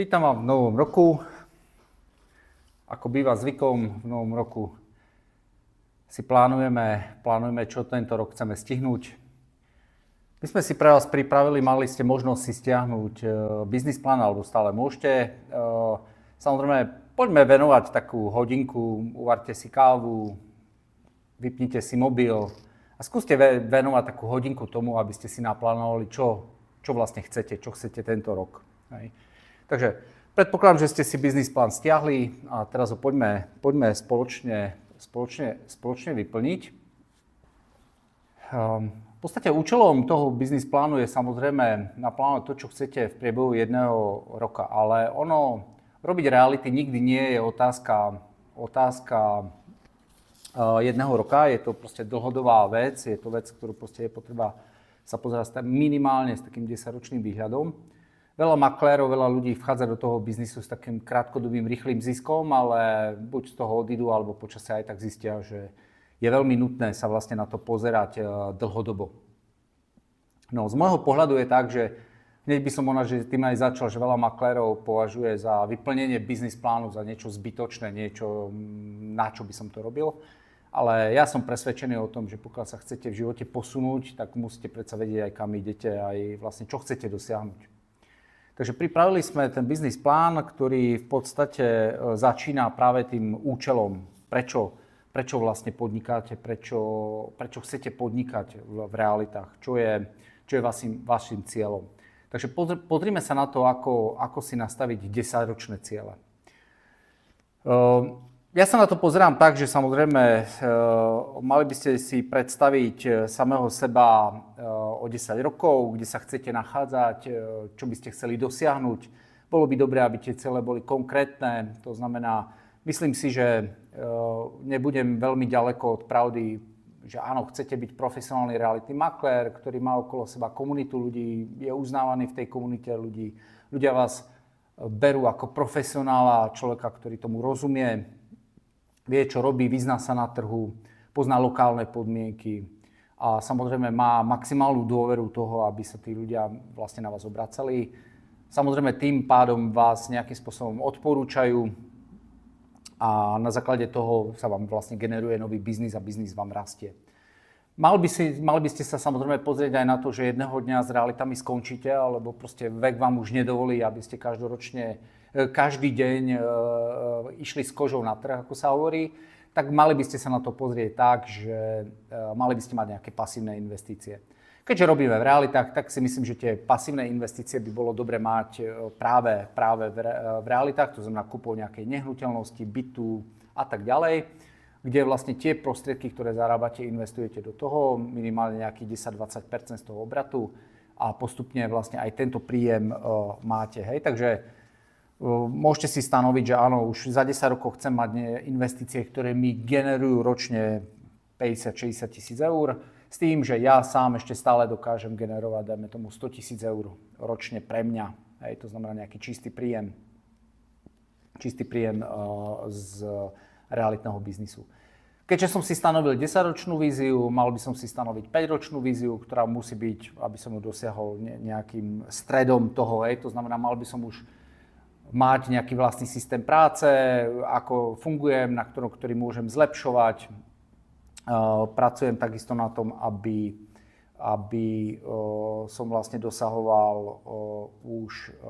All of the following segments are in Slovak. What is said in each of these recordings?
Vítam vás v novom roku. Ako býva zvykom, v novom roku si plánujeme, čo tento rok chceme stihnúť. My sme si pre vás pripravili, mali ste možnosť si stiahnuť biznis plán, alebo stále môžete. Samozrejme, poďme venovať takú hodinku, uvarte si kávu, vypnite si mobil a skúste venovať takú hodinku tomu, aby ste si naplánovali, čo vlastne chcete, čo chcete tento rok. Hej. Takže predpokladám, že ste si biznis plán stiahli a teraz ho poďme spoločne vyplniť. V podstate účelom toho biznis plánu je samozrejme naplánovať to, čo chcete v priebehu jedného roka, ale robiť reality nikdy nie je otázka jedného roka, je to proste dlhodobá vec, je to vec, ktorú proste je potreba sa pozerať minimálne s takým 10-ročným výhľadom. Veľa maklérov, veľa ľudí vchádza do toho biznisu s takým krátkodobým, rýchlým ziskom, ale buď z toho odídu, alebo počasie aj tak zistia, že je veľmi nutné sa vlastne na to pozerať dlhodobo. No, z môjho pohľadu je tak, že hneď by som že tým aj začal, že veľa maklérov považuje za vyplnenie biznis plánu za niečo zbytočné, niečo, na čo by som to robil. Ale ja som presvedčený o tom, že pokiaľ sa chcete v živote posunúť, tak musíte predsa vedieť aj kam idete, aj vlastne čo chcete dosiahnuť. Takže pripravili sme ten biznis plán, ktorý v podstate začína práve tým účelom, prečo vlastne podnikáte, prečo chcete podnikať v realitách, čo je vašim cieľom. Takže pozrime sa na to, ako si nastaviť 10-ročné ciele. Ja sa na to pozerám tak, že samozrejme mali by ste si predstaviť samého seba o 10 rokov, kde sa chcete nachádzať, čo by ste chceli dosiahnuť. Bolo by dobré, aby tie ciele boli konkrétne, to znamená, myslím si, že nebudem veľmi ďaleko od pravdy, že áno, chcete byť profesionálny reality maklér, ktorý má okolo seba komunitu ľudí, je uznávaný v tej komunite ľudí. Ľudia vás berú ako profesionála, človeka, ktorý tomu rozumie, vie, čo robí, vyzná sa na trhu, pozná lokálne podmienky a samozrejme má maximálnu dôveru toho, aby sa tí ľudia vlastne na vás obracali. Samozrejme tým pádom vás nejakým spôsobom odporúčajú a na základe toho sa vám vlastne generuje nový biznis a biznis vám rastie. Mali by ste sa samozrejme pozrieť aj na to, že jedného dňa s realitami skončíte, alebo proste vek vám už nedovolí, aby ste každý deň išli s kožou na trh, ako sa hovorí, tak mali by ste sa na to pozrieť tak, že mali by ste mať nejaké pasívne investície. Keďže robíme v realitách, tak si myslím, že tie pasívne investície by bolo dobre mať práve v realitách, to znamená kúpou nejakej nehnuteľnosti, bytu a tak ďalej, kde vlastne tie prostriedky, ktoré zarábate, investujete do toho, minimálne nejakých 10-20% z toho obratu a postupne vlastne aj tento príjem máte. Hej? Takže môžete si stanoviť, že áno, už za 10 rokov chcem mať investície, ktoré mi generujú ročne 50-60 tisíc eur, s tým, že ja sám ešte stále dokážem generovať, dajme tomu, 100 tisíc eur ročne pre mňa. Hej, to znamená nejaký čistý príjem z realitného biznisu. Keďže som si stanovil 10-ročnú víziu, mal by som si stanoviť 5-ročnú víziu, ktorá musí byť, aby som ju dosiahol nejakým stredom toho. Hej, to znamená, mal by som už mať nejaký vlastný systém práce, ako fungujem, ktorý môžem zlepšovať. Pracujem takisto na tom, aby som vlastne dosahoval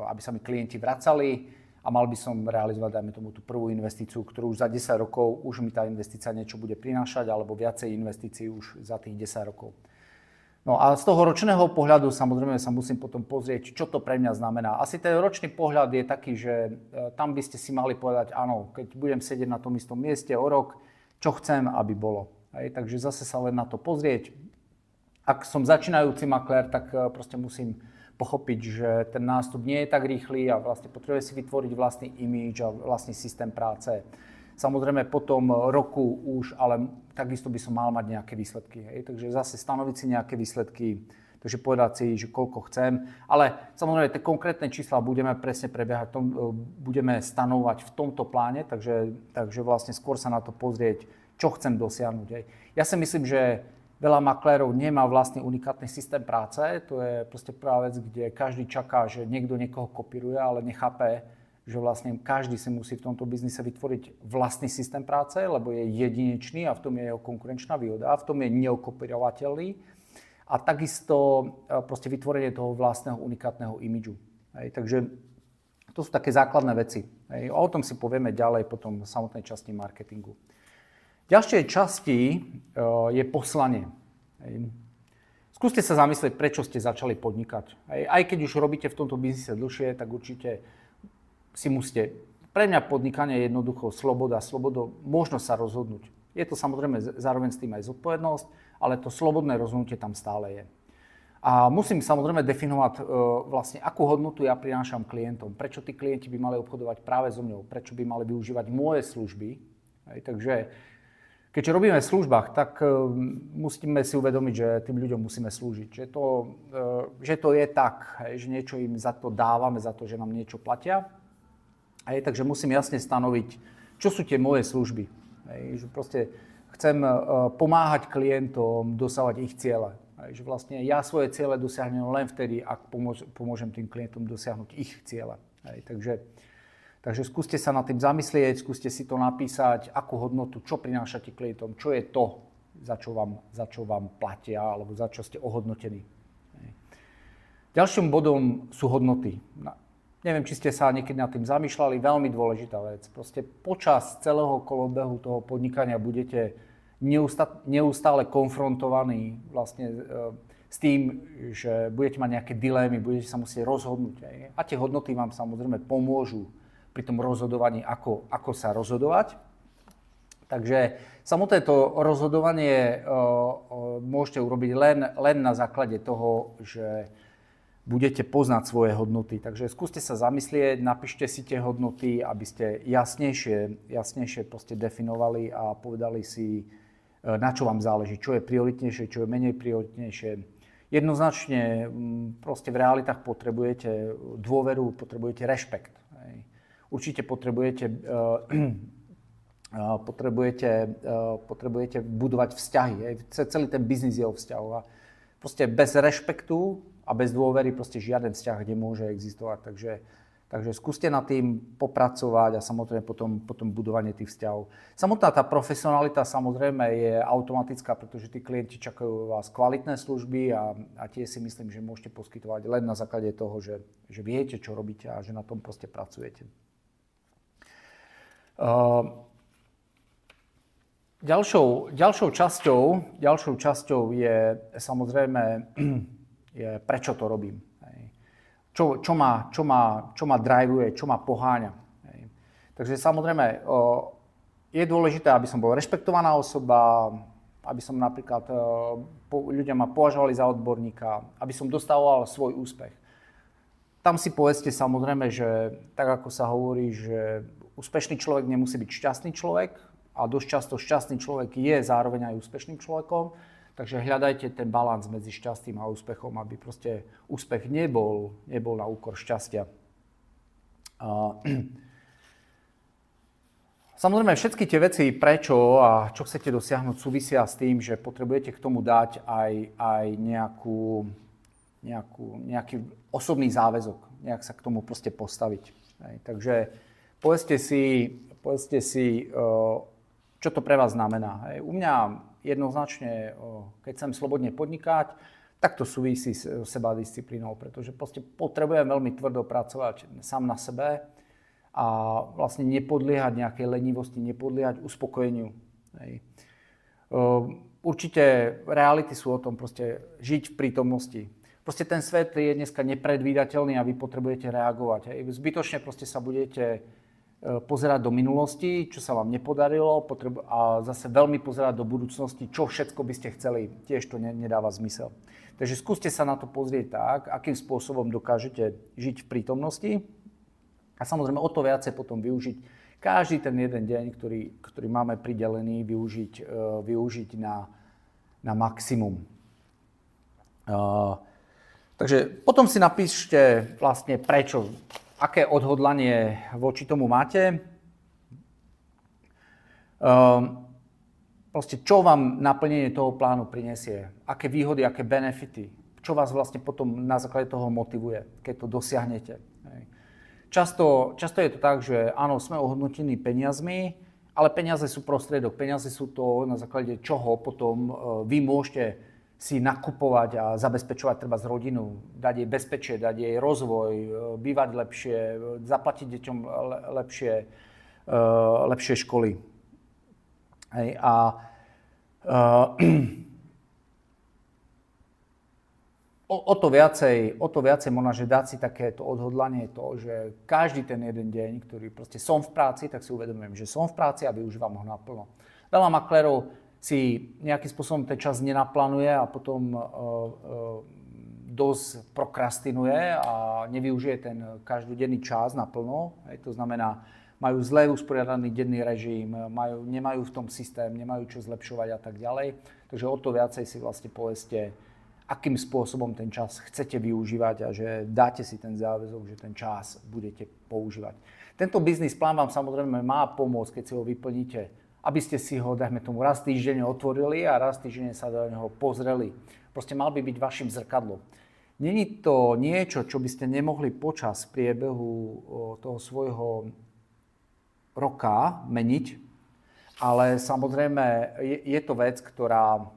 aby sa mi klienti vracali a mal by som realizovať, dajme tomu, tú prvú investíciu, ktorú už za 10 rokov už mi tá investícia niečo bude prinášať, alebo viacej investícií už za tých 10 rokov. No a z toho ročného pohľadu samozrejme sa musím potom pozrieť, čo to pre mňa znamená. Asi ten ročný pohľad je taký, že tam by ste si mali povedať, áno, keď budem sedieť na tom istom mieste o rok, čo chcem, aby bolo. Hej, takže zase sa len na to pozrieť. Ak som začínajúci maklér, tak proste musím pochopiť, že ten nástup nie je tak rýchly a vlastne potrebuje si vytvoriť vlastný imidž a vlastný systém práce. Samozrejme po tom roku už, ale takisto by som mal mať nejaké výsledky. Hej? Takže zase stanoviť si nejaké výsledky, takže povedať si, že koľko chcem. Ale samozrejme tie konkrétne čísla budeme presne prebiehať, budeme stanovať v tomto pláne, takže vlastne skôr sa na to pozrieť, čo chcem dosiahnuť. Hej? Ja si myslím, že veľa maklérov nemá vlastný unikátny systém práce. To je proste prvá vec, kde každý čaká, že niekto niekoho kopíruje, ale nechápe, že vlastne každý si musí v tomto biznise vytvoriť vlastný systém práce, lebo je jedinečný a v tom je jeho konkurenčná výhoda, v tom je neokopírovateľný a takisto proste vytvorenie toho vlastného unikátneho imidžu. Takže to sú také základné veci. A o tom si povieme ďalej potom v samotnej časti marketingu. V ďalšej časti je poslanie. Skúste sa zamyslieť, prečo ste začali podnikať. Aj keď už robíte v tomto biznise dlhšie, tak určite si musíte. Pre mňa podnikanie je jednoducho sloboda, možnosť sa rozhodnúť. Je to samozrejme zároveň s tým aj zodpovednosť, ale to slobodné rozhodnutie tam stále je. A musím samozrejme definovať vlastne, akú hodnotu ja prinášam klientom. Prečo tí klienti by mali obchodovať práve so mňou, prečo by mali využívať moje služby. Takže keďže robíme v službách, tak musíme si uvedomiť, že tým ľuďom musíme slúžiť. Že to je tak, že niečo im za to dávame, za to, že nám niečo platia. Takže musím jasne stanoviť, čo sú tie moje služby. Že proste chcem pomáhať klientom dosávať ich ciele. Že vlastne ja svoje ciele dosiahnem len vtedy, ak pomôžem tým klientom dosiahnuť ich ciele. Takže skúste sa nad tým zamyslieť, skúste si to napísať, akú hodnotu, čo prinášate klientom, čo je to, za čo vám platia, alebo za čo ste ohodnotení. Ďalším bodom sú hodnoty. Neviem, či ste sa niekedy nad tým zamýšľali, veľmi dôležitá vec. Proste počas celého kolobehu toho podnikania budete neustále konfrontovaní vlastne s tým, že budete mať nejaké dilémy, budete sa musieť rozhodnúť. A tie hodnoty vám samozrejme pomôžu pri tom rozhodovaní, ako sa rozhodovať. Takže samotné to rozhodovanie môžete urobiť len na základe toho, že budete poznať svoje hodnoty. Takže skúste sa zamyslieť, napíšte si tie hodnoty, aby ste jasnejšie proste definovali a povedali si, na čo vám záleží, čo je prioritnejšie, čo je menej prioritnejšie. Jednoznačne proste v realitách potrebujete dôveru, potrebujete rešpekt. Určite potrebujete budovať vzťahy. Celý ten biznis je o vzťahu. A proste bez rešpektu a bez dôvery proste žiaden vzťah nemôže existovať. Takže skúste nad tým popracovať a samozrejme potom budovanie tých vzťahov. Samotná tá profesionalita samozrejme je automatická, pretože tí klienti čakajú vás kvalitné služby a tie si myslím, že môžete poskytovať len na základe toho, že viete, čo robíte a že na tom proste pracujete. Ďalšou časťou je samozrejme prečo to robím. Čo ma driveuje, čo ma poháňa. Takže samozrejme je dôležité, aby som bol rešpektovaná osoba, aby som napríklad ľudia ma považovali za odborníka, aby som dostával svoj úspech. Tam si povedzte samozrejme, že tak ako sa hovorí, že úspešný človek nemusí byť šťastný človek a dosť často šťastný človek je zároveň aj úspešným človekom. Takže hľadajte ten balans medzi šťastím a úspechom, aby proste úspech nebol na úkor šťastia. Samozrejme, všetky tie veci, prečo a čo chcete dosiahnuť, súvisia s tým, že potrebujete k tomu dať aj nejaký osobný záväzok, nejak sa k tomu proste postaviť. Takže povedzte si, čo to pre vás znamená. U mňa jednoznačne, keď chcem slobodne podnikať, tak to súvisí s sebadisciplínou, pretože potrebujem veľmi tvrdo pracovať sám na sebe a vlastne nepodliehať nejakej lenivosti, nepodliehať uspokojeniu. Určite reality sú o tom proste žiť v prítomnosti. Proste ten svet je dneska nepredvídateľný a vy potrebujete reagovať. Zbytočne proste sa budete pozerať do minulosti, čo sa vám nepodarilo a zase veľmi pozerať do budúcnosti, čo všetko by ste chceli. Tiež to nedáva zmysel. Takže skúste sa na to pozrieť tak, akým spôsobom dokážete žiť v prítomnosti a samozrejme o to viacej potom využiť každý ten jeden deň, ktorý máme pridelený, využiť na maximum. Takže potom si napíšte vlastne prečo. Aké odhodlanie voči tomu máte? Proste, čo vám naplnenie toho plánu prinesie? Aké výhody, aké benefity? Čo vás vlastne potom na základe toho motivuje, keď to dosiahnete? často je to tak, že áno, sme ohodnotení peniazmi, ale peniaze sú prostriedok, peniaze sú to, na základe čoho potom vy môžete si nakupovať a zabezpečovať treba z rodinu, dať jej bezpečie, dať jej rozvoj, bývať lepšie, zaplatiť deťom lepšie školy. Hej, o to viacej možno, že dať si takéto odhodlanie to, že každý ten jeden deň, ktorý proste som v práci, tak si uvedomujem, že som v práci a využívam ho naplno. Veľa maklerov si nejakým spôsobom ten čas nenaplánuje a potom dosť prokrastinuje a nevyužije ten každodenný čas naplno. To znamená, majú zle usporiadaný denný režim, nemajú v tom systém, nemajú čo zlepšovať a tak ďalej. Takže o to viacej si vlastne povedzte, akým spôsobom ten čas chcete využívať a že dáte si ten záväzok, že ten čas budete používať. Tento biznis plán vám samozrejme má pomôcť, keď si ho vyplníte, aby ste si ho, dajme tomu, raz týždenne otvorili a raz týždenne sa do neho pozreli. Proste mal by byť vašim zrkadlom. Není to niečo, čo by ste nemohli počas priebehu toho svojho roka meniť, ale samozrejme je to vec, ktorá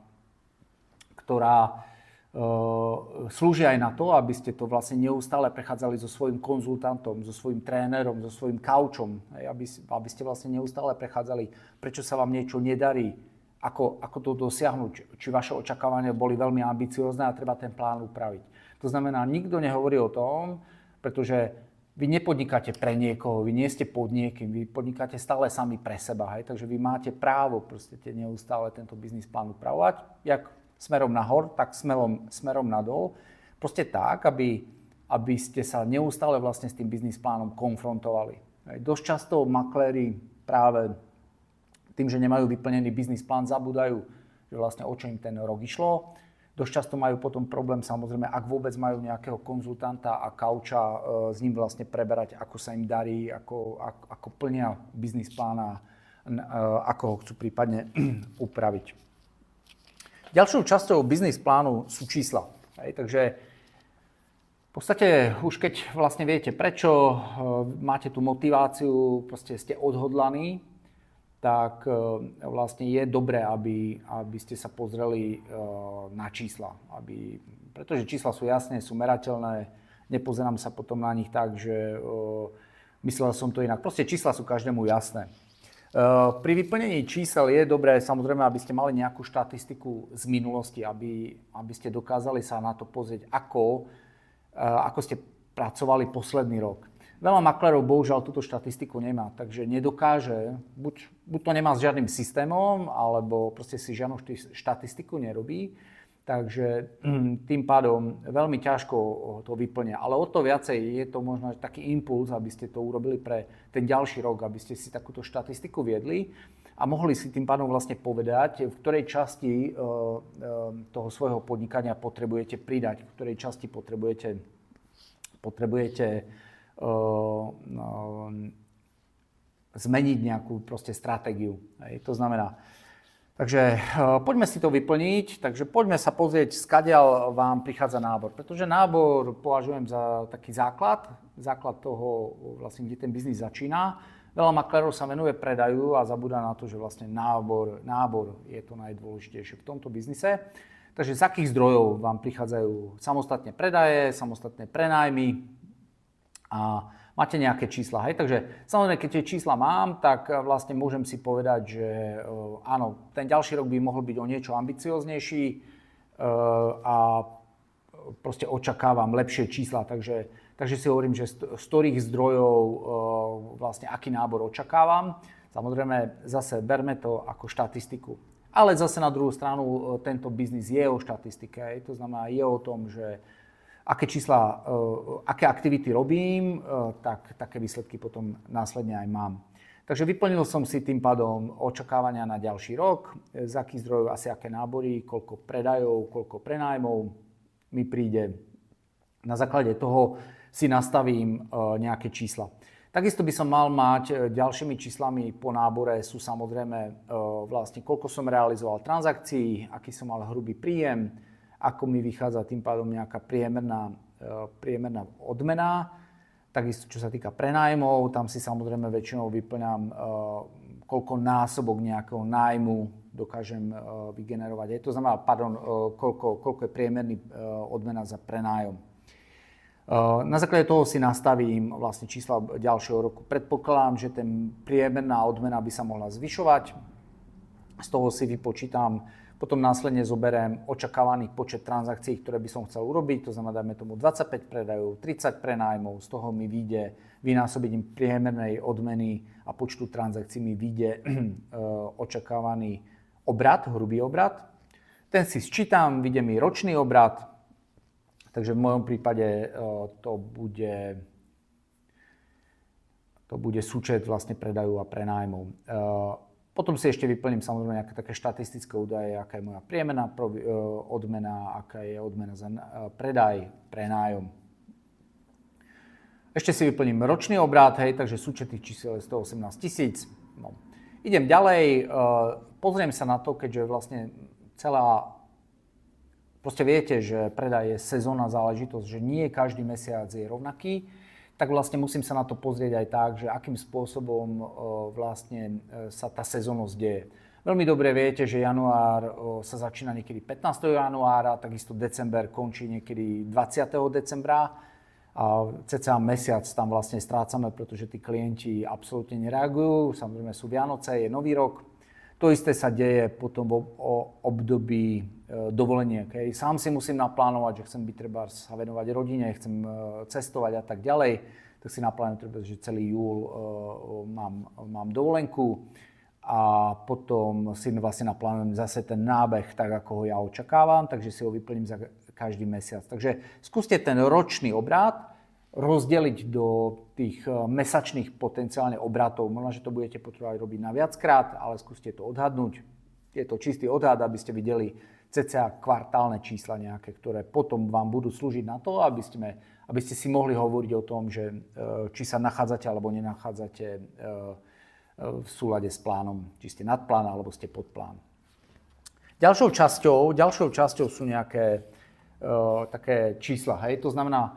slúži aj na to, aby ste to vlastne neustále prechádzali so svojím konzultantom, so svojím trénerom, so svojím kaučom, aby ste vlastne neustále prechádzali, prečo sa vám niečo nedarí, ako to dosiahnuť, či vaše očakávania boli veľmi ambiciózne a treba ten plán upraviť. To znamená, nikto nehovorí o tom, pretože vy nepodnikáte pre niekoho, vy nie ste pod niekým, vy podnikáte stále sami pre seba, takže vy máte právo proste neustále tento biznis plán upravovať, jak smerom nahor, tak smerom nadol. Proste tak, aby ste sa neustále vlastne s tým biznis plánom konfrontovali. Dosť často makléri práve tým, že nemajú vyplnený biznis plán, zabúdajú, že vlastne o čo im ten rok išlo. Dosť často majú potom problém, samozrejme, ak vôbec majú nejakého konzultanta a kauča s ním vlastne preberať, ako sa im darí, ako plnia biznis plán a ako ho chcú prípadne upraviť. Ďalšou časťou biznis plánu sú čísla. Takže v podstate už keď vlastne viete, prečo máte tú motiváciu, proste ste odhodlaní, tak vlastne je dobré, aby ste sa pozreli na čísla. Pretože čísla sú jasné, sú merateľné, nepozerám sa potom na nich tak, že myslel som to inak. Proste čísla sú každému jasné. Pri vyplnení čísel je dobré, samozrejme, aby ste mali nejakú štatistiku z minulosti, aby ste dokázali sa na to pozrieť, ako ste pracovali posledný rok. Veľa maklerov bohužiaľ túto štatistiku nemá, takže nedokáže, buď to nemá s žiadnym systémom, alebo proste si žiadnu štatistiku nerobí. Takže tým pádom veľmi ťažko to vyplňa. Ale o to viacej je to možno taký impuls, aby ste to urobili pre ten ďalší rok, aby ste si takúto štatistiku viedli a mohli si tým pádom vlastne povedať, v ktorej časti toho svojho podnikania potrebujete pridať, v ktorej časti potrebujete zmeniť nejakú proste stratégiu. To znamená, takže poďme si to vyplniť, takže poďme sa pozrieť, skadiaľ vám prichádza nábor. Pretože nábor považujem za taký základ toho, vlastne, kde ten biznis začína. Veľa maklerov sa venuje predaju a zabúda na to, že vlastne nábor je to najdôležitejšie v tomto biznise. Takže z akých zdrojov vám prichádzajú samostatne predaje, samostatné prenájmy a máte nejaké čísla, hej? Takže samozrejme, keď tie čísla mám, tak vlastne môžem si povedať, že áno, ten ďalší rok by mohol byť o niečo ambicioznejší a proste očakávam lepšie čísla. Takže si hovorím, že z ktorých zdrojov vlastne aký nábor očakávam. Samozrejme, zase berme to ako štatistiku. Ale zase na druhú stranu tento biznis je o štatistike, hej? To znamená, je o tom, že aké čísla, aké aktivity robím, tak také výsledky potom následne aj mám. Takže vyplnil som si tým pádom očakávania na ďalší rok, z akých zdrojov asi aké nábory, koľko predajov, koľko prenájmov mi príde. Na základe toho si nastavím nejaké čísla. Takisto by som mal mať ďalšími číslami po nábore sú samozrejme vlastne koľko som realizoval transakcií, aký som mal hrubý príjem, ako mi vychádza tým pádom nejaká priemerná odmena. Takisto, čo sa týka prenájmov, tam si samozrejme väčšinou vyplňam, koľko násobok nejakého nájmu dokážem vygenerovať. To znamená, koľko je priemerný odmena za prenájom. Na základe toho si nastavím vlastne čísla ďalšieho roku. Predpokladám, že priemerná odmena by sa mohla zvyšovať. Z toho si vypočítam, potom následne zoberiem očakávaný počet transakcií, ktoré by som chcel urobiť. To znamená, dajme tomu 25 predajov, 30 prenájmov. Z toho mi vyjde vynásobením priemernej odmeny a počtu transakcií mi vyjde očakávaný obrat, hrubý obrat. Ten si sčítam, vyjde mi ročný obrat. Takže v mojom prípade to bude súčet vlastne predaju a prenájmov. Potom si ešte vyplním samozrejme nejaké také štatistické údaje, aká je moja priemerná odmena, aká je odmena za predaj, prenájom. Ešte si vyplním ročný obrat, takže súčet tých čísel je 118 000. No. Idem ďalej, pozriem sa na to, keďže vlastne proste viete, že predaj je sezónna záležitosť, že nie každý mesiac je rovnaký, tak vlastne musím sa na to pozrieť aj tak, že akým spôsobom vlastne sa tá sezónnosť deje. Veľmi dobre viete, že január sa začína niekedy 15. januára, takisto december končí niekedy 20. decembra a cca mesiac tam vlastne strácame, pretože tí klienti absolútne nereagujú. Samozrejme sú Vianoce, je Nový rok. To isté sa deje potom v období dovoleniek. Sám si musím naplánovať, že chcem byť treba sa venovať rodine, chcem cestovať a tak ďalej. Tak si naplánujem treba, že celý júl mám dovolenku a potom si vlastne naplánujem zase ten nábeh tak, ako ho ja očakávam, takže si ho vyplním za každý mesiac. Takže skúste ten ročný obrat rozdeliť do tých mesačných potenciálne obratov. Možno, že to budete potrebovať robiť na viackrát, ale skúste to odhadnúť. Je to čistý odhad, aby ste videli cca kvartálne čísla nejaké, ktoré potom vám budú slúžiť na to, aby ste si mohli hovoriť o tom, že či sa nachádzate alebo nenachádzate v súlade s plánom, či ste nad plán alebo ste pod plán. Ďalšou časťou sú nejaké také čísla. To znamená,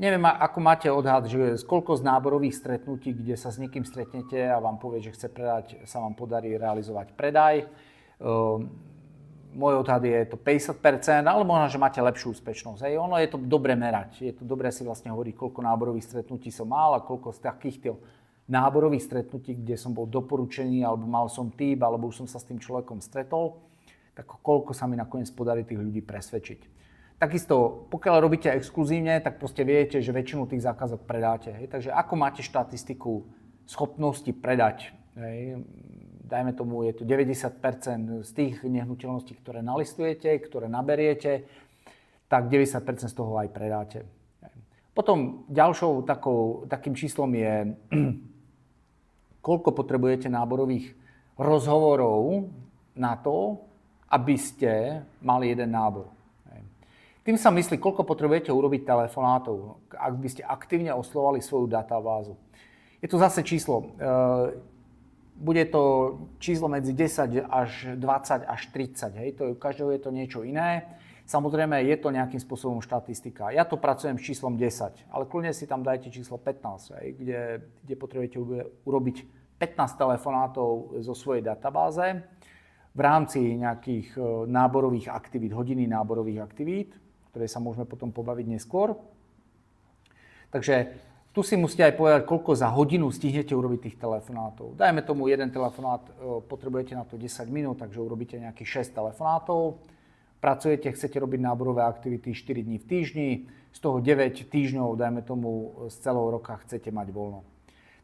neviem, ako máte odhad, že koľko z náborových stretnutí, kde sa s niekým stretnete a vám povie, že chce predať, sa vám podarí realizovať predaj. Môj odhad je to 50%, ale možno, že máte lepšiu úspešnosť. Ono je to dobre merať. Je to dobre si vlastne hovoriť, koľko náborových stretnutí som mal a koľko z takýchto náborových stretnutí, kde som bol doporučený, alebo mal som tip, alebo už som sa s tým človekom stretol, tak koľko sa mi nakoniec podarí tých ľudí presvedčiť. Takisto, pokiaľ robíte exkluzívne, tak proste viete, že väčšinu tých zákazok predáte. Takže ako máte štatistiku schopnosti predať? Dajme tomu, je to 90% z tých nehnuteľností, ktoré nalistujete, ktoré naberiete, tak 90% z toho aj predáte. Potom ďalšou takým číslom je, koľko potrebujete náborových rozhovorov na to, aby ste mali jeden nábor. Tým sa myslí, koľko potrebujete urobiť telefonátov, ak by ste aktívne oslovali svoju databázu. Je to zase číslo. Bude to číslo medzi 10 až 20 až 30. U každého je to niečo iné. Samozrejme, je to nejakým spôsobom štatistika. Ja to pracujem s číslom 10, ale kľudne si tam dajte číslo 15, kde potrebujete urobiť 15 telefonátov zo svojej databáze v rámci nejakých náborových aktivít, hodiny náborových aktivít, ktoré sa môžeme potom pobaviť neskôr. Takže tu si musíte aj povedať, koľko za hodinu stihnete urobiť tých telefonátov. Dajme tomu, jeden telefonát potrebujete na to 10 minút, takže urobíte nejakých 6 telefonátov. Pracujete, chcete robiť náborové aktivity 4 dní v týždni, z toho 9 týždňov, dajme tomu, z celého roka chcete mať voľno.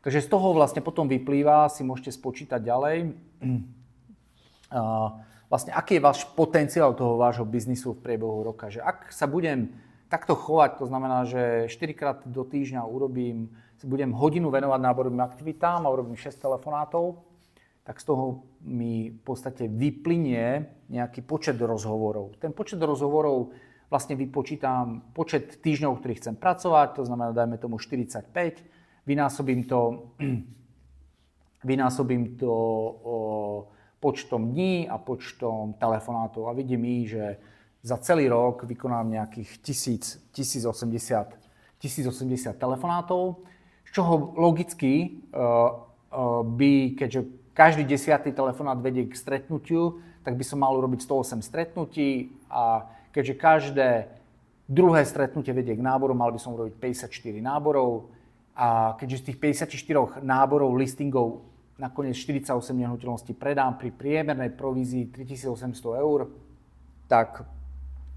Takže z toho vlastne potom vyplýva, si môžete spočítať ďalej, vlastne aký je váš potenciál toho vášho biznisu v priebehu roka. Že ak sa budem takto chovať, to znamená, že 4-krát do týždňa budem hodinu venovať náborovým aktivitám a urobím 6 telefonátov, tak z toho mi v podstate vyplynie nejaký počet rozhovorov. Ten počet rozhovorov vlastne vypočítam počet týždňov, ktorých chcem pracovať, to znamená, dajme tomu 45, vynásobím to počtom dní a počtom telefonátov a vidím, že za celý rok vykonám nejakých 1080 1080 telefonátov, z čoho logicky keďže každý 10. telefonát vedie k stretnutiu, tak by som mal urobiť 108 stretnutí a keďže každé druhé stretnutie vedie k náboru, mal by som urobiť 54 náborov a keďže z tých 54 náborov listingov nakoniec 48 nehnuteľností predám pri priemernej provízii 3800 eur, tak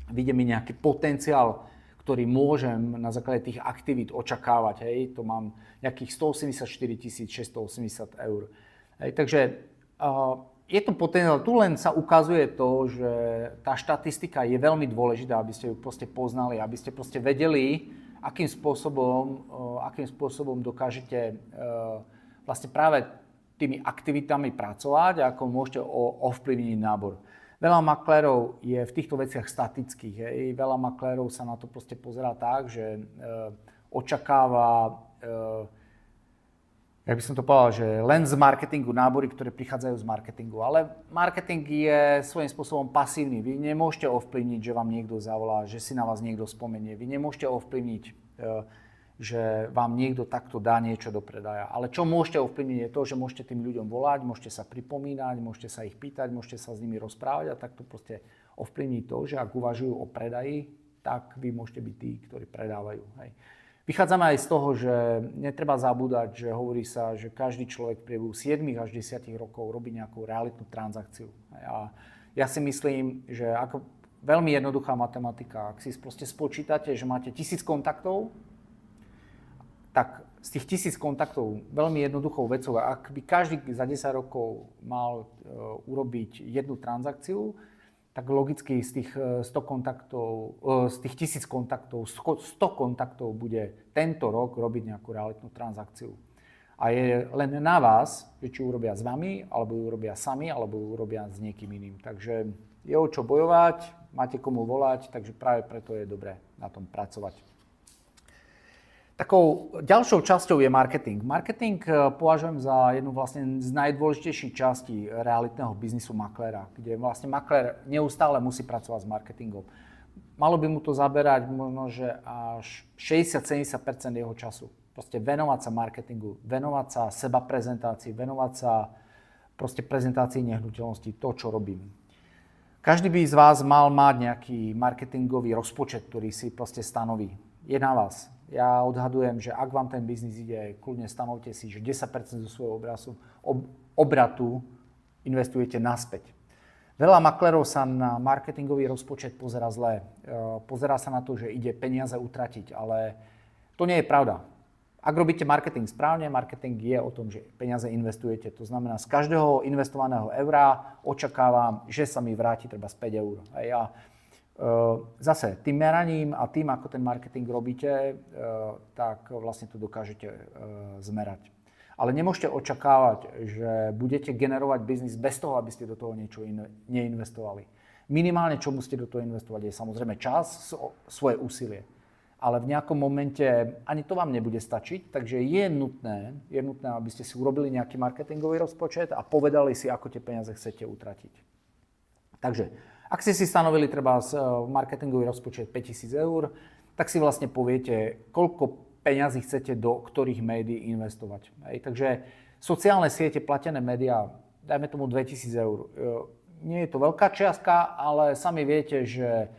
vidie mi nejaký potenciál, ktorý môžem na základe tých aktivít očakávať. Hej. To mám nejakých 184 680 eur. Hej. Takže je to potenciál. Tu len sa ukazuje to, že tá štatistika je veľmi dôležitá, aby ste ju proste poznali, aby ste proste vedeli, akým spôsobom dokážete vlastne práve tými aktivitami pracovať a ako môžete ovplyvniť nábor. Veľa maklérov je v týchto veciach statických. Hej. Veľa maklérov sa na to proste pozerá tak, že očakáva, jak by som to povedal, že len z marketingu nábory, ktoré prichádzajú z marketingu. Ale marketing je svojím spôsobom pasívny. Vy nemôžete ovplyvniť, že vám niekto zavolá, že si na vás niekto spomenie. Vy nemôžete ovplyvniť, že vám niekto takto dá niečo do predaja. Ale čo môžete ovplyvniť je to, že môžete tým ľuďom volať, môžete sa pripomínať, môžete sa ich pýtať, môžete sa s nimi rozprávať a takto proste ovplyvniť to, že ak uvažujú o predaji, tak vy môžete byť tí, ktorí predávajú. Hej. Vychádzame aj z toho, že netreba zabúdať, že hovorí sa, že každý človek v priebehu 7 až 10 rokov robí nejakú realitnú transakciu. A ja si myslím, že ako veľmi jednoduchá matematika, ak si proste spočítate, že máte 1000 kontaktov, tak z tých 1000 kontaktov veľmi jednoduchou vecou, ak by každý za 10 rokov mal urobiť jednu transakciu, tak logicky z tých 100 kontaktov, z tých 1000 kontaktov, 100 kontaktov bude tento rok robiť nejakú realitnú transakciu. A je len na vás, že či urobia s vami, alebo ju urobia sami, alebo ju urobia s niekým iným. Takže je o čo bojovať, máte komu volať, takže práve preto je dobré na tom pracovať. Takou ďalšou časťou je marketing. Marketing považujem za jednu vlastne z najdôležitejších častí realitného biznisu makléra, kde vlastne maklér neustále musí pracovať s marketingom. Malo by mu to zaberať možno, že až 60-70% jeho času. Proste venovať sa marketingu, venovať sa seba prezentácii, venovať sa proste prezentácii nehnuteľností, to, čo robím. Každý by z vás mal mať nejaký marketingový rozpočet, ktorý si proste stanoví. Je na vás. Ja odhadujem, že ak vám ten biznis ide, kľudne stanovte si, že 10% zo svojho obratu investujete naspäť. Veľa maklérov sa na marketingový rozpočet pozerá zle. Pozerá sa na to, že ide peniaze utratiť, ale to nie je pravda. Ak robíte marketing správne, marketing je o tom, že peniaze investujete. To znamená, z každého investovaného eura očakávam, že sa mi vráti treba z 5 eur. Zase tým meraním a tým, ako ten marketing robíte, tak vlastne to dokážete zmerať. Ale nemôžete očakávať, že budete generovať biznis bez toho, aby ste do toho niečo neinvestovali. Minimálne, čo musíte do toho investovať, je samozrejme čas, svoje úsilie. Ale v nejakom momente ani to vám nebude stačiť, takže je nutné, aby ste si urobili nejaký marketingový rozpočet a povedali si, ako tie peniaze chcete utratiť. Takže ak ste si stanovili treba marketingový rozpočet 5000 eur, tak si vlastne poviete, koľko peňazí chcete do ktorých médií investovať. Takže sociálne siete, platené médiá, dajme tomu 2000 eur. Nie je to veľká čiastka, ale sami viete, že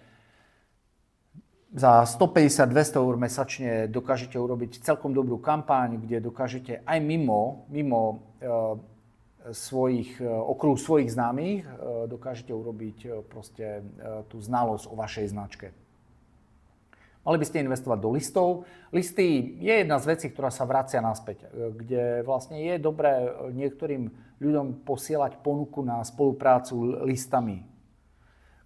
za 150-200 eur mesačne dokážete urobiť celkom dobrú kampaň, kde dokážete aj mimo okruhu svojich známych dokážete urobiť proste tú znalosť o vašej značke. Mali by ste investovať do listov. Listy je jedna z vecí, ktorá sa vracia naspäť, kde vlastne je dobré niektorým ľuďom posielať ponuku na spoluprácu listami,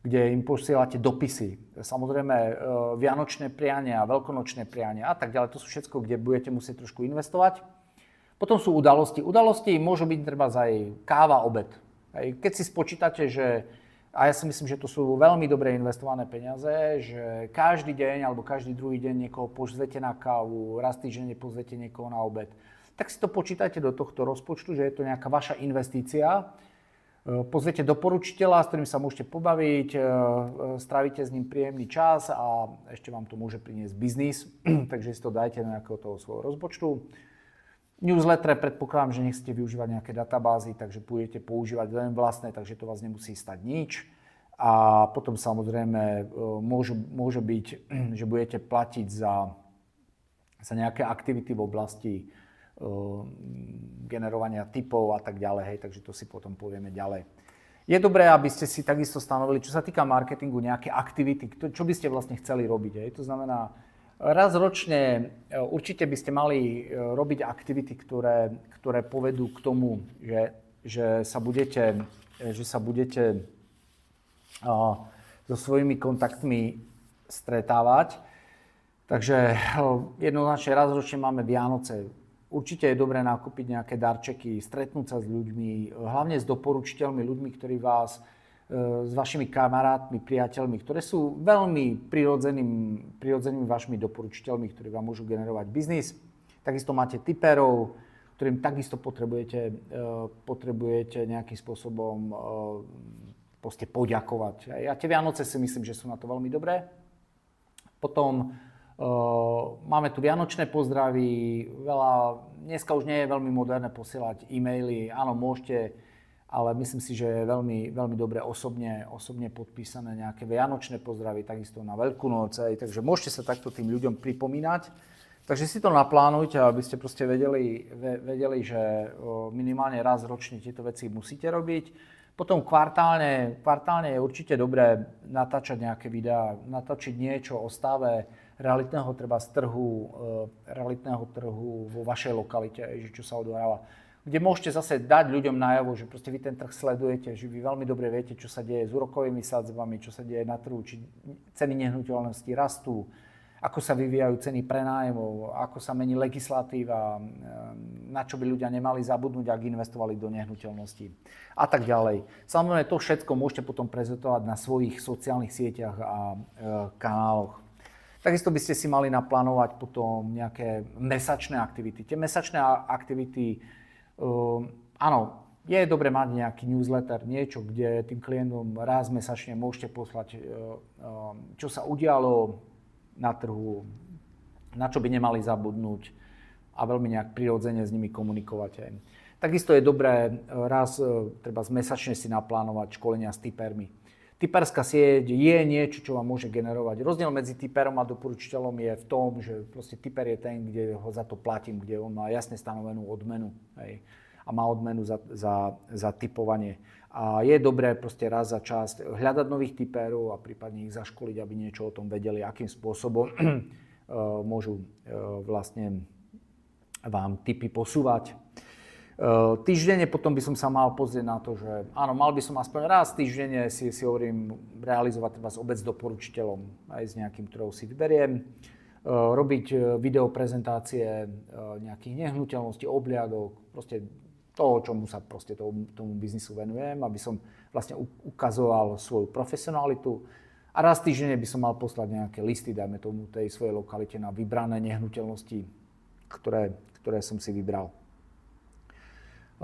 kde im posielate dopisy. Samozrejme vianočné priania, veľkonočné priania a tak ďalej. To sú všetko, kde budete musieť trošku investovať. Potom sú udalosti. Udalosti môžu byť treba aj káva, obed. Keď si spočítate, a ja si myslím, že to sú veľmi dobre investované peniaze, že každý deň alebo každý druhý deň niekoho pozvete na kávu, raz týždenne pozvete niekoho na obed, tak si to počítajte do tohto rozpočtu, že je to nejaká vaša investícia Pozviete doporučiteľa, s ktorým sa môžete pobaviť, strávite s ním príjemný čas a ešte vám to môže priniesť biznis, takže si to dajte na nejakého toho svojho rozpočtu. Newsletter predpokladám, že nechcete využívať nejaké databázy, takže budete používať len vlastné, takže to vás nemusí stať nič. A potom samozrejme môže byť, že budete platiť za nejaké aktivity v oblasti generovania tipov a tak ďalej, hej, takže to si potom povieme ďalej. Je dobré, aby ste si takisto stanovili, čo sa týka marketingu, nejaké aktivity, čo by ste vlastne chceli robiť. Hej. To znamená, raz ročne určite by ste mali robiť aktivity, ktoré povedú k tomu, že sa budete so svojimi kontaktmi stretávať. Takže jednoznačne raz ročne máme Vianoce. Určite je dobré nakúpiť nejaké darčeky, stretnúť sa s ľuďmi, hlavne s doporučiteľmi, ľuďmi, ktorí vás, s vašimi kamarátmi, priateľmi, ktoré sú veľmi prirodzenými vašimi doporučiteľmi, ktorí vám môžu generovať biznis. Takisto máte tipérov, ktorým takisto potrebujete nejakým spôsobom proste poďakovať. A tie Vianoce si myslím, že sú na to veľmi dobré. Potom máme tu vianočné pozdravy, dneska už nie je veľmi moderné posielať e-maily, áno, môžete, ale myslím si, že je veľmi, veľmi dobre osobne podpísané nejaké vianočné pozdravy, takisto na Veľkú noc, takže môžete sa takto tým ľuďom pripomínať. Takže si to naplánujte, aby ste proste vedeli, že minimálne raz ročne tieto veci musíte robiť. Potom kvartálne je určite dobré natáčať nejaké videá, natáčiť niečo o stave realitného trhu vo vašej lokalite, že čo sa odohráva. Kde môžete zase dať ľuďom najavo, že proste vy ten trh sledujete, že vy veľmi dobre viete, čo sa deje s úrokovými sadzbami, čo sa deje na trhu, či ceny nehnuteľnosti rastú, ako sa vyvíjajú ceny prenájmov, ako sa mení legislatíva, na čo by ľudia nemali zabudnúť, ak investovali do nehnuteľností a tak ďalej. Samozrejme, to všetko môžete potom prezentovať na svojich sociálnych sieťach a kanáloch. Takisto by ste si mali naplánovať potom nejaké mesačné aktivity. Tie mesačné aktivity, áno, je dobré mať nejaký newsletter, niečo, kde tým klientom raz mesačne môžete poslať, čo sa udialo na trhu, na čo by nemali zabudnúť a veľmi nejak prirodzene s nimi komunikovať. Takisto je dobré raz treba mesačne si naplánovať školenia s tipérmi. Tipérska sieť je niečo, čo vám môže generovať. Rozdiel medzi tipérom a doporučiteľom je v tom, že proste tipér je ten, kde ho za to platím, kde on má jasne stanovenú odmenu, hej, a má odmenu za tipovanie. A je dobré proste raz za čas hľadať nových tipérov a prípadne ich zaškoliť, aby niečo o tom vedeli, akým spôsobom môžu vlastne vám tipy posúvať. Týždenne potom by som sa mal pozrieť na to, že áno, mal by som aspoň raz týždenne si hovorím realizovať vás obec doporučiteľom aj s nejakým, ktorou si vyberiem. Robiť videoprezentácie nejakých nehnuteľností, obliadok, proste toho, čomu sa proste tomu biznisu venujem, aby som vlastne ukazoval svoju profesionalitu. A raz týždenne by som mal poslať nejaké listy, dajme tomu tej svojej lokalite na vybrané nehnuteľnosti, ktoré som si vybral.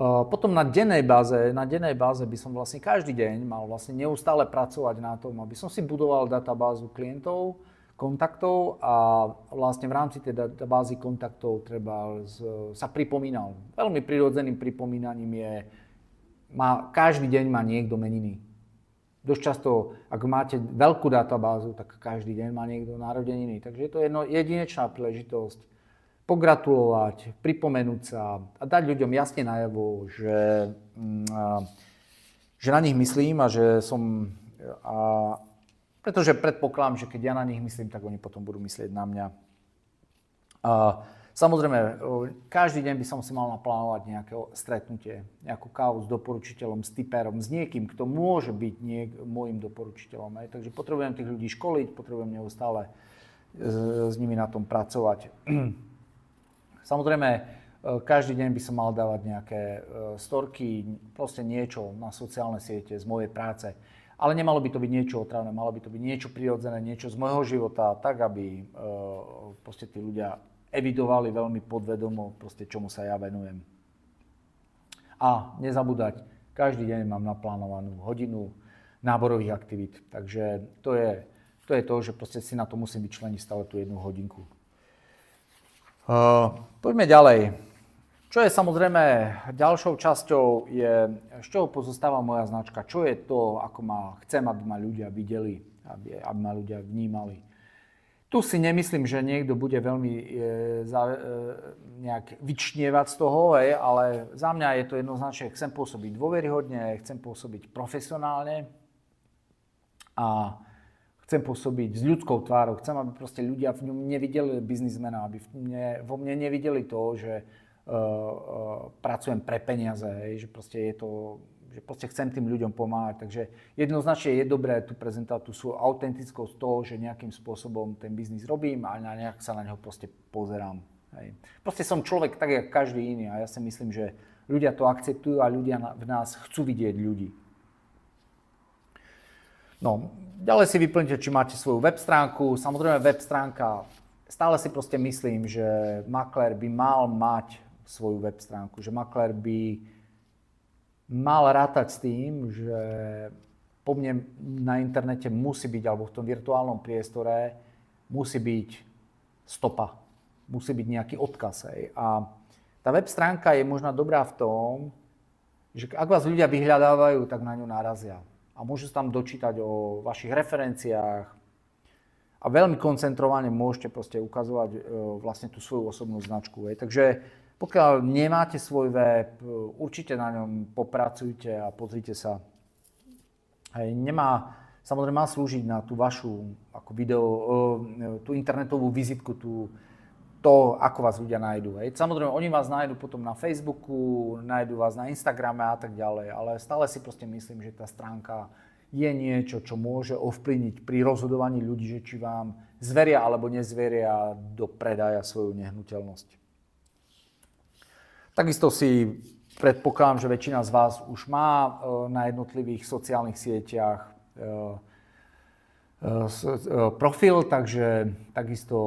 Potom na dennej báze by som vlastne každý deň mal vlastne neustále pracovať na tom, aby som si budoval databázu klientov, kontaktov a vlastne v rámci tej databázy kontaktov sa pripomínal. Veľmi prirodzeným pripomínaním každý deň má niekto meniny. Dosť často, ak máte veľkú databázu, tak každý deň má niekto narodeniny. Takže je to jedinečná príležitosť pogratulovať, pripomenúť sa a dať ľuďom jasne najavo, že na nich myslím a že som... Pretože predpokladám, že keď ja na nich myslím, tak oni potom budú myslieť na mňa. Samozrejme, každý deň by som si mal naplánovať nejaké stretnutie, nejakú kávu s doporučiteľom, s tipérom, s niekým, kto môže byť môjim doporučiteľom. Takže potrebujem tých ľudí školiť, potrebujem neustále s nimi na tom pracovať. Samozrejme, každý deň by som mal dávať nejaké storky, proste niečo na sociálne siete z mojej práce. Ale nemalo by to byť niečo otravné, malo by to byť niečo prirodzené, niečo z môjho života, tak aby proste tí ľudia evidovali veľmi podvedomo, proste čomu sa ja venujem. A nezabúdať, Každý deň mám naplánovanú hodinu náborových aktivít. Takže to je to, že proste si na to musím vyčleniť stále tú jednu hodinku. Poďme ďalej. Čo je samozrejme ďalšou časťou je, z čoho pozostáva moja značka. Čo je to, ako chcem, aby ma ľudia videli, aby ma ľudia vnímali. Tu si nemyslím, že niekto bude veľmi nejak vyčnievať z toho, ale za mňa je to jednoznačne, chcem pôsobiť dôveryhodne, chcem pôsobiť profesionálne a chcem pôsobiť s ľudskou tvárou. Chcem, aby proste ľudia v ňom nevideli biznismena, aby vo mne nevideli to, že pracujem pre peniaze, že proste je to, že proste chcem tým ľuďom pomáhať. Takže jednoznačne je dobré tu prezentovať tú svoju autentickosť toho, že nejakým spôsobom ten biznis robím a nejak sa na neho proste pozerám. Hej. Proste som človek tak, jak každý iný a ja si myslím, že ľudia to akceptujú a ľudia v nás chcú vidieť ľudí. No, ďalej si vyplňte, či máte svoju web stránku. Samozrejme web stránka, stále si proste myslím, že maklér by mal mať svoju web stránku, že maklér by mal rátať s tým, že po mne na internete musí byť, alebo v tom virtuálnom priestore musí byť stopa, musí byť nejaký odkaz. A tá web stránka je možno dobrá v tom, že ak vás ľudia vyhľadávajú, tak na ňu narazia. A môžu sa tam dočítať o vašich referenciách a veľmi koncentrovane môžete proste ukazovať vlastne tú svoju osobnú značku. Takže pokiaľ nemáte svoj web, určite na ňom popracujte a pozrite sa. Samozrejme má slúžiť na tú vašu ako tú internetovú vizitku, to, ako vás ľudia nájdú. Samozrejme, oni vás nájdú potom na Facebooku, nájdú vás na Instagrame a tak ďalej, ale stále si proste myslím, že tá stránka je niečo, čo môže ovplyvniť pri rozhodovaní ľudí, že či vám zveria alebo nezveria do predaja svoju nehnuteľnosť. Takisto si predpokladám, že väčšina z vás už má na jednotlivých sociálnych sieťach profil, takže takisto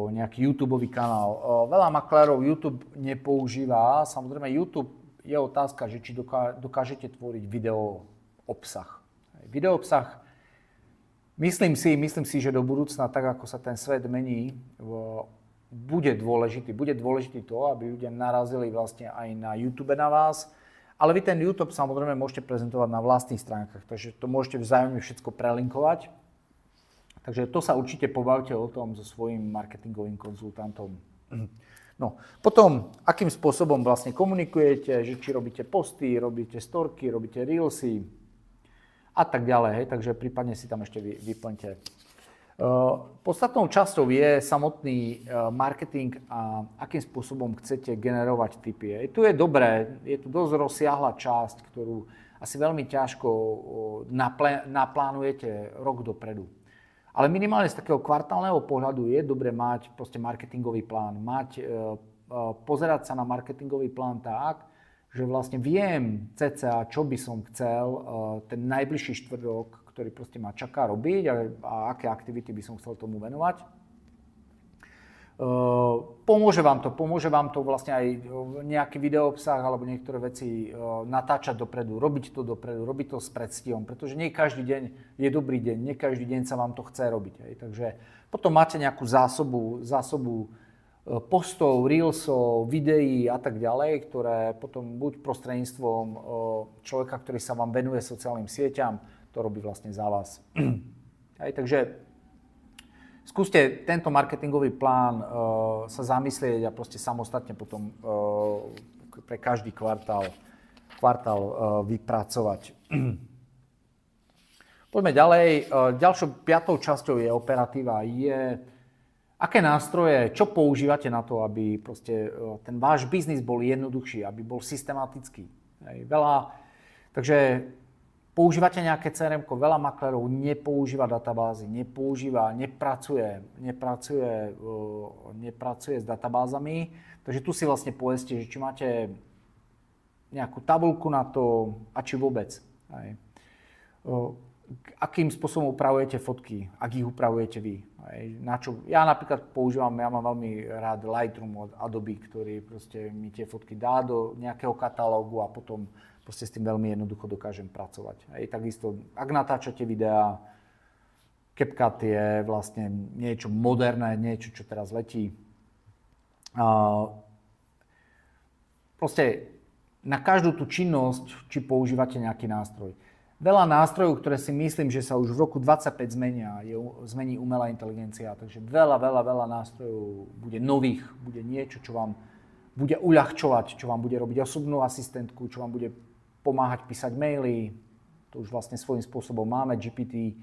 nejaký YouTubeový kanál. Veľa maklérov YouTube nepoužíva. Samozrejme YouTube je otázka, že či dokážete tvoriť video obsah. Video obsah, myslím si, že do budúcna, tak ako sa ten svet mení, bude dôležitý to, aby ľudia narazili vlastne aj na YouTube na vás, ale vy ten YouTube samozrejme môžete prezentovať na vlastných stránkach, takže to môžete vzájomne všetko prelinkovať. Takže to sa určite pobavte o tom so svojím marketingovým konzultantom. No, potom, akým spôsobom vlastne komunikujete, že či robíte posty, robíte storky, robíte reelsy a tak ďalej, takže prípadne si tam ešte vyplňte. Podstatnou časťou je samotný marketing a akým spôsobom chcete generovať tipy. Tu je dobré, je tu dosť rozsiahla časť, ktorú asi veľmi ťažko naplánujete rok dopredu. Ale minimálne z takého kvartálneho pohľadu je dobré mať proste marketingový plán. Pozerať sa na marketingový plán tak, že vlastne viem cca, čo by som chcel ten najbližší štvrtok, ktorý proste ma čaká robiť a aké aktivity by som chcel tomu venovať. Pomôže vám to vlastne aj nejaký videoobsah alebo niektoré veci natáčať dopredu, robiť to dopredu, robiť to s predstihom, pretože nie každý deň je dobrý deň, nie každý deň sa vám to chce robiť. Takže potom máte nejakú zásobu postov, reelsov, videí a tak ďalej, ktoré potom buď prostredníctvom človeka, ktorý sa vám venuje sociálnym sieťam, to robí vlastne za vás. Takže skúste tento marketingový plán sa zamyslieť a proste samostatne potom pre každý kvartál vypracovať. Poďme ďalej. Ďalšou piatou časťou je operatíva. Aké nástroje, čo používate na to, aby proste ten váš biznis bol jednoduchší, aby bol systematický. Takže používate nejaké CRM-ko, veľa maklérov nepoužíva databázy, nepracuje s databázami, takže tu si vlastne povedzte, že či máte nejakú tabuľku na to a či vôbec. Akým spôsobom upravujete fotky, ak ich upravujete vy. Ja napríklad mám veľmi rád Lightroom od Adobe, ktorý proste mi tie fotky dá do nejakého katalógu a potom proste s tým veľmi jednoducho dokážem pracovať. Hej, takisto, ak natáčate videá, CapCut je vlastne niečo moderné, niečo, čo teraz letí. Proste na každú tú činnosť, či používate nejaký nástroj. Veľa nástrojov, ktoré si myslím, že sa už v roku 25 zmení umelá inteligencia. Takže veľa nástrojov bude nových, bude niečo, čo vám bude uľahčovať, čo vám bude robiť osobnú asistentku, čo vám bude pomáhať písať maily. To už vlastne svojím spôsobom máme, GPT,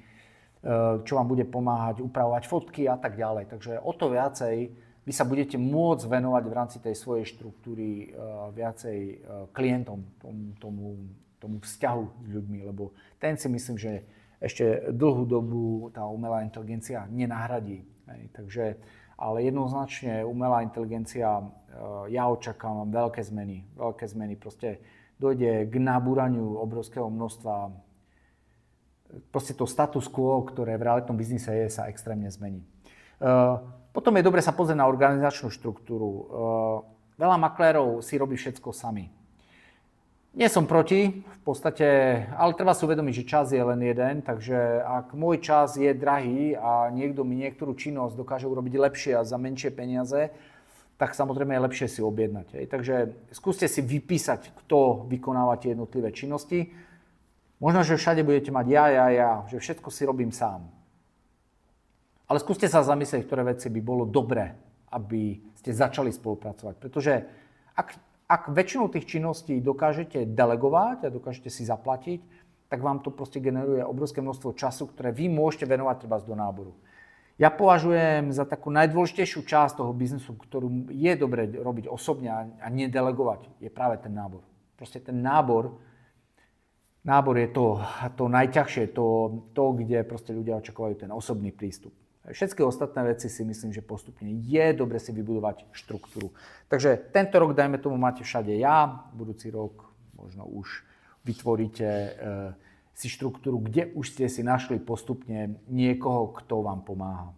čo vám bude pomáhať upravovať fotky a tak ďalej. Takže o to viacej vy sa budete môcť venovať v rámci tej svojej štruktúry viacej klientom, tomu vzťahu s ľuďmi, lebo ten si myslím, že ešte dlhú dobu tá umelá inteligencia nenahradí. Takže, ale jednoznačne umelá inteligencia, ja očakávam veľké zmeny. Proste dojde k nabúraniu obrovského množstva. Proste to status quo, ktoré v realitnom biznise je, sa extrémne zmení. Potom je dobre sa pozrieť na organizačnú štruktúru. Veľa maklérov si robí všetko sami. Nie som proti, v podstate, ale treba si uvedomiť, že čas je len jeden, takže ak môj čas je drahý a niekto mi niektorú činnosť dokáže urobiť lepšie a za menšie peniaze, tak samozrejme je lepšie si objednať. Takže skúste si vypísať, kto vykonáva tie jednotlivé činnosti. Možno, že všade budete mať ja, že všetko si robím sám. Ale skúste sa zamyslieť, ktoré veci by bolo dobré, aby ste začali spolupracovať. Pretože ak väčšinu tých činností dokážete delegovať a dokážete si zaplatiť, tak vám to proste generuje obrovské množstvo času, ktoré vy môžete venovať treba do náboru. Ja považujem za takú najdôležitejšiu časť toho biznesu, ktorú je dobre robiť osobne a nedelegovať, je práve ten nábor. Proste ten nábor je to najťažšie, to, kde proste ľudia očakávajú ten osobný prístup. Všetky ostatné veci si myslím, že postupne je dobre si vybudovať štruktúru. Takže tento rok, dajme tomu, máte všade ja, budúci rok možno už vytvoríte si štruktúru, kde už ste si našli postupne niekoho, kto vám pomáha.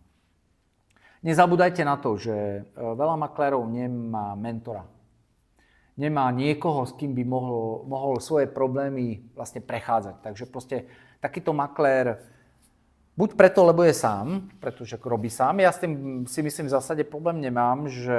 Nezabúdajte na to, že veľa maklérov nemá mentora. Nemá niekoho, s kým by mohol svoje problémy vlastne prechádzať. Takže proste takýto maklér, buď preto, lebo je sám, pretože robí sám. Ja s tým si myslím v zásade problém nemám, že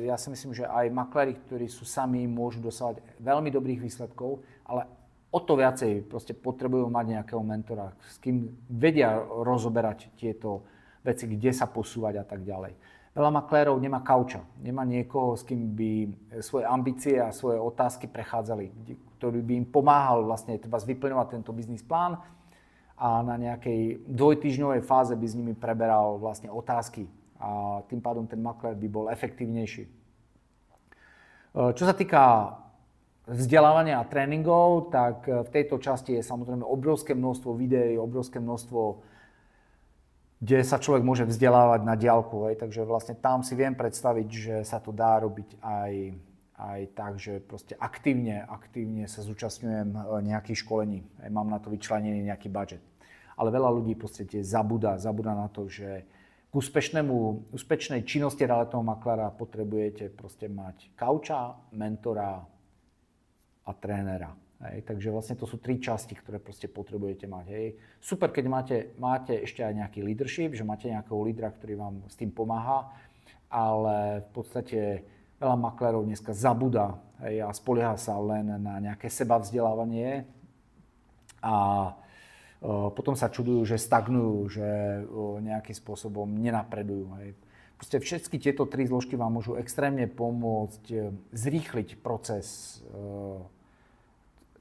ja si myslím, že aj makléri, ktorí sú sami, môžu dosávať veľmi dobrých výsledkov, ale o to viacej proste potrebujú mať nejakého mentora, s kým vedia rozoberať tieto veci, kde sa posúvať a tak ďalej. Veľa maklérov nemá kauča, nemá niekoho, s kým by svoje ambície a svoje otázky prechádzali, ktorý by im pomáhal vlastne treba vyplňovať tento biznis plán a na nejakej dvojtýždňovej fáze by s nimi preberal vlastne otázky a tým pádom ten maklér by bol efektívnejší. Čo sa týka vzdelávania a tréningov, tak v tejto časti je samozrejme obrovské množstvo videí, obrovské množstvo, kde sa človek môže vzdelávať na diaľku. Takže vlastne tam si viem predstaviť, že sa to dá robiť aj tak, že proste aktívne sa zúčastňujem nejakých školení. Mám na to vyčlenený nejaký budget. Ale veľa ľudí proste zabúda na to, že k úspešnej činnosti realitného makléra potrebujete proste mať kauča, mentora a trénera. Takže vlastne to sú 3 časti, ktoré proste potrebujete mať. Super, keď máte ešte aj nejaký leadership, že máte nejakého lídra, ktorý vám s tým pomáha, ale v podstate veľa maklérov dneska zabúda a spolieha sa len na nejaké sebavzdelávanie a potom sa čudujú, že stagnujú, že nejakým spôsobom nenapredujú. Proste všetky tieto 3 zložky vám môžu extrémne pomôcť zrýchliť proces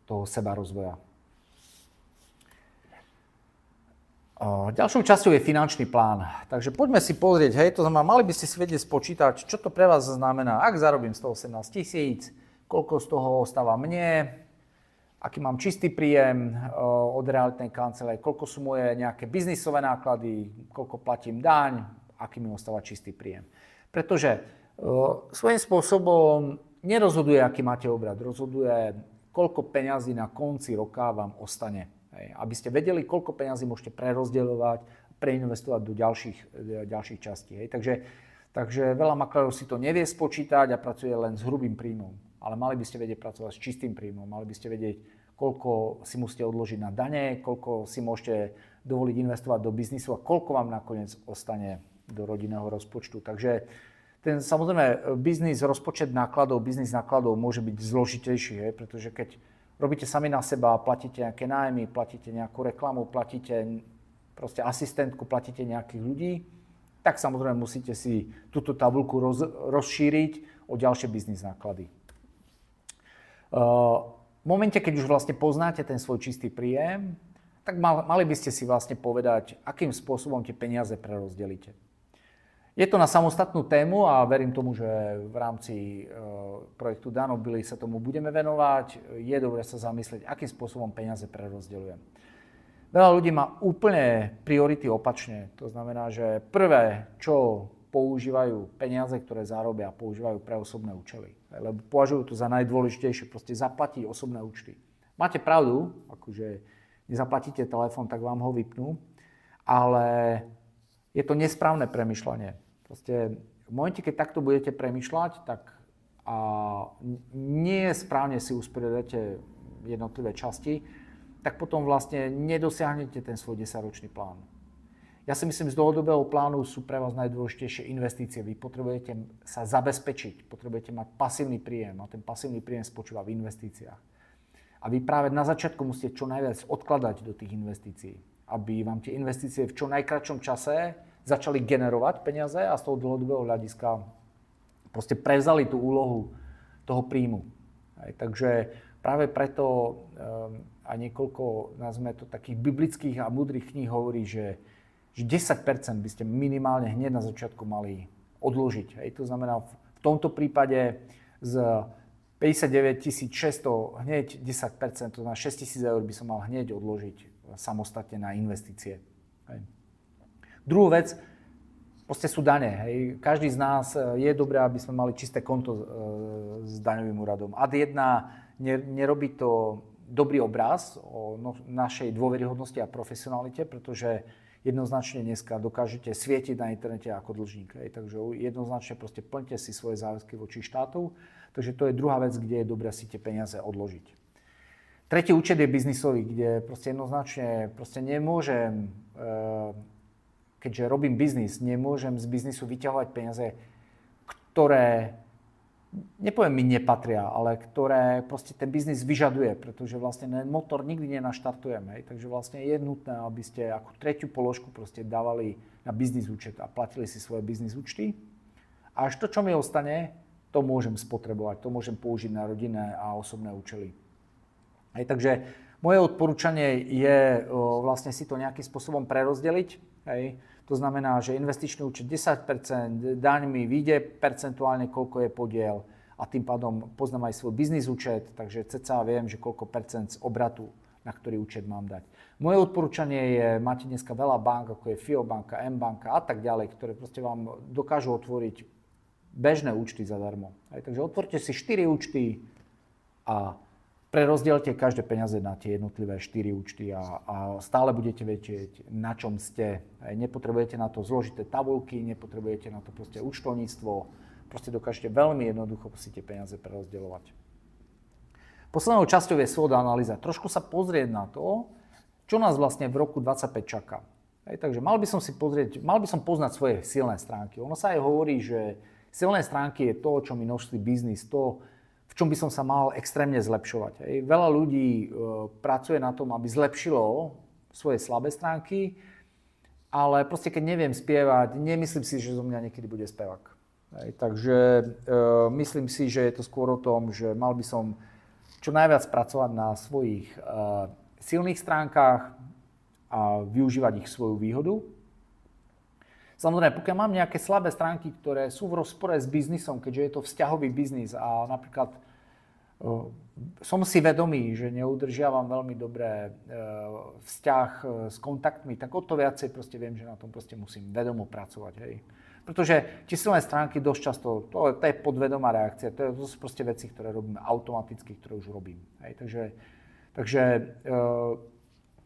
toho sebarozvoja. Ďalšou časťou je finančný plán. Takže poďme si pozrieť, to znamená, mali by ste si vedieť spočítať, čo to pre vás znamená. Ak zarobím 118 000, koľko z toho ostáva mne, aký mám čistý príjem od realitnej kancelárie, koľko sú moje nejaké biznisové náklady, koľko platím daň, aký mi ostáva čistý príjem. Pretože svojím spôsobom nerozhoduje, aký máte obrad, rozhoduje, koľko peňazí na konci roka vám ostane. Aby ste vedeli, koľko peňazí môžete prerozdeľovať, preinvestovať do ďalších častí. Takže veľa maklérov si to nevie spočítať a pracuje len s hrubým príjmom. ale mali by ste vedieť pracovať s čistým príjmom, mali by ste vedieť, koľko si musíte odložiť na dane, koľko si môžete dovoliť investovať do biznisu a koľko vám nakoniec ostane do rodinného rozpočtu. Takže ten samozrejme rozpočet nákladov, biznis nákladov môže byť zložitejší, pretože keď robíte sami na seba, platíte nejaké nájmy, platíte nejakú reklamu, platíte proste asistentku, platíte nejakých ľudí, tak samozrejme musíte si túto tabuľku rozšíriť o ďalšie biznis náklady. V momente, keď už vlastne poznáte ten svoj čistý príjem, tak mali by ste si vlastne povedať, akým spôsobom tie peniaze prerozdelíte. Je to na samostatnú tému a verím tomu, že v rámci projektu Danobily sa tomu budeme venovať. Je dobré sa zamyslieť, akým spôsobom peniaze prerozdeľujem. Veľa ľudí má úplne priority opačne. To znamená, že prvé, čo používajú peniaze, ktoré zarobia, používajú pre osobné účely. Lebo považujú to za najdôležitejšie, proste zaplatiť osobné účty. Máte pravdu, akože nezaplatíte telefón, tak vám ho vypnú, ale je to nesprávne premýšľanie. Proste v momente, keď takto budete premýšľať, tak nie správne si usporiadate jednotlivé časti, tak potom vlastne nedosiahnete ten svoj 10-ročný plán. Ja si myslím, z dlhodobého plánu sú pre vás najdôležitejšie investície. Vy potrebujete sa zabezpečiť, potrebujete mať pasívny príjem a ten pasívny príjem spočíva v investíciách. A vy práve na začiatku musíte čo najviac odkladať do tých investícií, aby vám tie investície v čo najkratšom čase začali generovať peniaze a z toho dlhodobého hľadiska proste prevzali tú úlohu toho príjmu. Takže práve preto aj niekoľko, nazvime to, takých biblických a múdrych kníh hovorí, že 10% by ste minimálne hneď na začiatku mali odložiť. To znamená, v tomto prípade z 59 600 hneď 10%, to znamená 6 000 eur by som mal hneď odložiť samostatne na investície. Druhú vec, proste sú dane. Každý z nás je dobré, aby sme mali čisté konto s daňovým úradom. Ad 1 nerobí to dobrý obraz o našej dôveryhodnosti a profesionalite, pretože jednoznačne dneska dokážete svietiť na internete ako dlžník. Takže jednoznačne proste plňte si svoje záväzky voči štátu. Takže to je druhá vec, kde je dobré si tie peniaze odložiť. Tretí účet je biznisový, kde proste jednoznačne nemôžem, keďže robím biznis, nemôžem z biznisu vyťahovať peniaze, ktoré, nepoviem mi nepatria, ale ktoré proste ten biznis vyžaduje, pretože vlastne ten motor nikdy nenaštartujeme. Takže vlastne je nutné, aby ste ako tretiu položku proste dávali na biznis účet a platili si svoje biznis účty. A až to, čo mi ostane, to môžem spotrebovať, to môžem použiť na rodinné a osobné účely. Takže moje odporúčanie je vlastne si to nejakým spôsobom prerozdeliť. To znamená, že investičný účet 10%, daň mi vyjde percentuálne, koľko je podiel a tým pádom poznám aj svoj biznis účet, takže cca viem, že koľko percent z obratu, na ktorý účet mám dať. Moje odporúčanie je, máte dneska veľa bank, ako je FIO banka, M-banka a tak ďalej, ktoré proste vám dokážu otvoriť bežné účty zadarmo. Takže otvorte si 4 účty a prerozdielte každé peniaze na tie jednotlivé 4 účty a stále budete vedieť, na čom ste. Nepotrebujete na to zložité tabuľky, nepotrebujete na to proste účtovníctvo. Proste dokážete veľmi jednoducho si tie peniaze prerozdeľovať. Poslednou časťou je SWOT analýza. Trošku sa pozrieť na to, čo nás vlastne v roku 2025 čaká. Takže mal by som poznať svoje silné stránky. Ono sa aj hovorí, že silné stránky je to, čo mi množství biznis, to, v čom by som sa mal extrémne zlepšovať. Veľa ľudí pracuje na tom, aby zlepšilo svoje slabé stránky, ale proste keď neviem spievať, nemyslím si, že zo mňa niekedy bude spevák. Takže myslím si, že je to skôr o tom, že mal by som čo najviac pracovať na svojich silných stránkach a využívať ich svoju výhodu. Samozrejme, pokiaľ mám nejaké slabé stránky, ktoré sú v rozpore s biznisom, keďže je to vzťahový biznis a napríklad som si vedomý, že neudržiavam veľmi dobré vzťah s kontaktmi, tak o to viacej proste viem, že na tom proste musím vedomo pracovať. Pretože tie silné stránky dosť často, to je podvedomá reakcia, to sú proste veci, ktoré robíme automaticky, ktoré už robím. Takže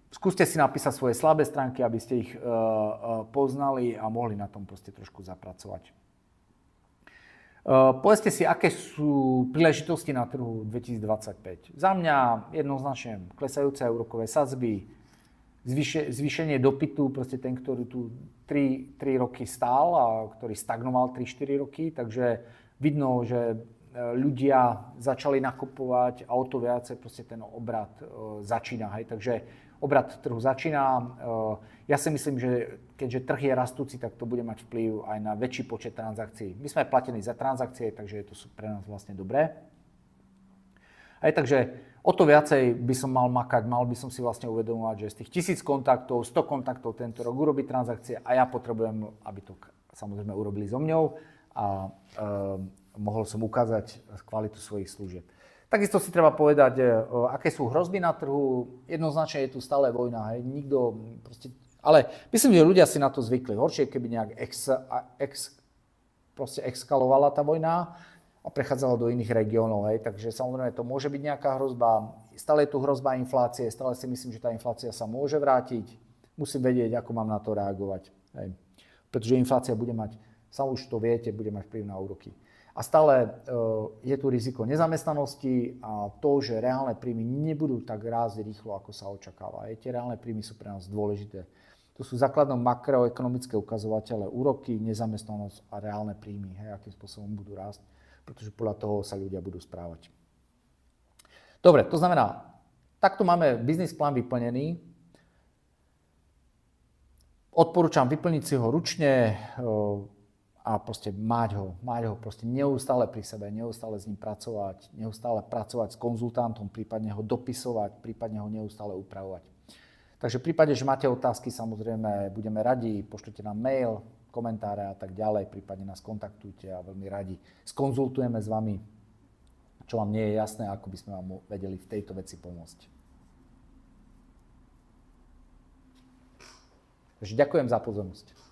skúste si napísať svoje slabé stránky, aby ste ich poznali a mohli na tom proste trošku zapracovať. Povedzte si, aké sú príležitosti na trhu 2025. Za mňa jednoznačne klesajúce úrokové sadzby, zvýšenie dopytu, proste ten, ktorý tu 3 roky stál a ktorý stagnoval 3-4 roky, takže vidno, že ľudia začali nakupovať a o to viacej proste ten obrat začína. Hej. Takže obrat trhu začína. Ja si myslím, že keďže trh je rastúci, tak to bude mať vplyv aj na väčší počet transakcií. My sme platení za transakcie, takže to sú pre nás vlastne dobré. Hej, takže o to viacej by som mal makať, mal by som si vlastne uvedomovať, že z tých 1000 kontaktov, 100 kontaktov tento rok urobiť transakcie a ja potrebujem, aby to samozrejme urobili so mňou a mohol som ukázať kvalitu svojich služieb. Takisto si treba povedať, aké sú hrozby na trhu. Jednoznačne je tu stále vojna. Hej. Nikto proste... Ale myslím, že ľudia si na to zvykli. Horšie, keby nejak exkalovala tá vojna a prechádzala do iných regiónov. Hej. Takže samozrejme to môže byť nejaká hrozba. Stále je tu hrozba inflácie. Stále si myslím, že tá inflácia sa môže vrátiť. Musím vedieť, ako mám na to reagovať. Hej. Pretože inflácia bude mať, sa už to viete, bude mať vplyv na úroky. A stále je tu riziko nezamestnanosti a to, že reálne príjmy nebudú tak rásť rýchlo, ako sa očakáva. Tie reálne príjmy sú pre nás dôležité. To sú základné makroekonomické ukazovatele, úroky, nezamestnanosť a reálne príjmy, akým spôsobom budú rásť, pretože podľa toho sa ľudia budú správať. Dobre, to znamená, takto máme biznis plán vyplnený. Odporúčam vyplniť si ho ručne, a proste mať ho proste neustále pri sebe, neustále s ním pracovať, neustále pracovať s konzultantom, prípadne ho dopisovať, prípadne ho neustále upravovať. Takže v prípade, že máte otázky, samozrejme budeme radi, pošlite nám mail, komentáre a tak ďalej, prípadne nás kontaktujte a veľmi radi skonzultujeme s vami, čo vám nie je jasné, ako by sme vám vedeli v tejto veci pomôcť. Takže ďakujem za pozornosť.